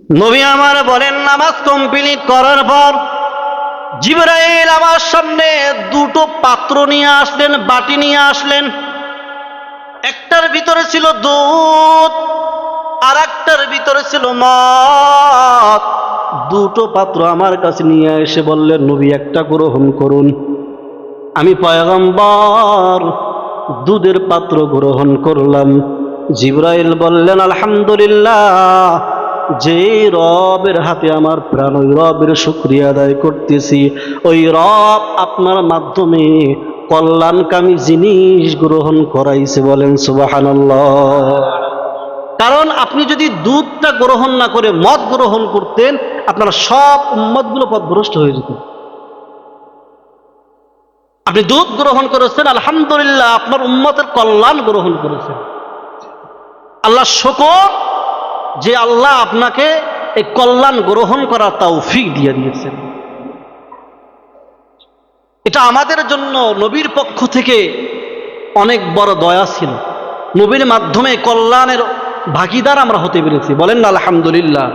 নবী আমার বলেন, নামাজ কমপ্লিট করার পর জিবরাইল আমার সামনে দুটো পাত্র নিয়ে আসলেন, বাটি নিয়ে আসলেন। একটার ভিতরে ছিল দুধ, আর একটার ভিতরে ছিল মদ। দুটো পাত্র আমার কাছে নিয়ে এসে বললেন, নবী একটা গ্রহণ করুন। আমি পয়গম্বর দুধের পাত্র গ্রহণ করলাম। জিবরাইল বললেন, আলহামদুলিল্লাহ, যে রবের হাতে আমার প্রাণ, ওই রবের শুকরিয়া আদায় করতেছি। ওই রব আপনার মাধ্যমে কল্যাণকামী জিনিস গ্রহণ করাইছে। বলেন সুবহানাল্লাহ। কারণ আপনি যদি দুধটা গ্রহণ না করে মদ গ্রহণ করতেন, আপনার সব উম্মতগুলো পথভ্রষ্ট হয়ে যেত। আপনি দুধ গ্রহণ করেছেন, আলহামদুলিল্লাহ, আপনার উম্মতের কল্যাণ গ্রহণ করেছেন। আল্লাহ শুকর যে আল্লাহ আপনাকে এই কল্যাণ গ্রহণ করার তৌফিক দিয়ে দিয়েছেন। এটা আমাদের জন্য নবীর পক্ষ থেকে অনেক বড় দয়া ছিল। নবীর মাধ্যমে কল্যাণের ভাগিদার আমরা হতে পেরেছি। বলেন না আলহামদুলিল্লাহ।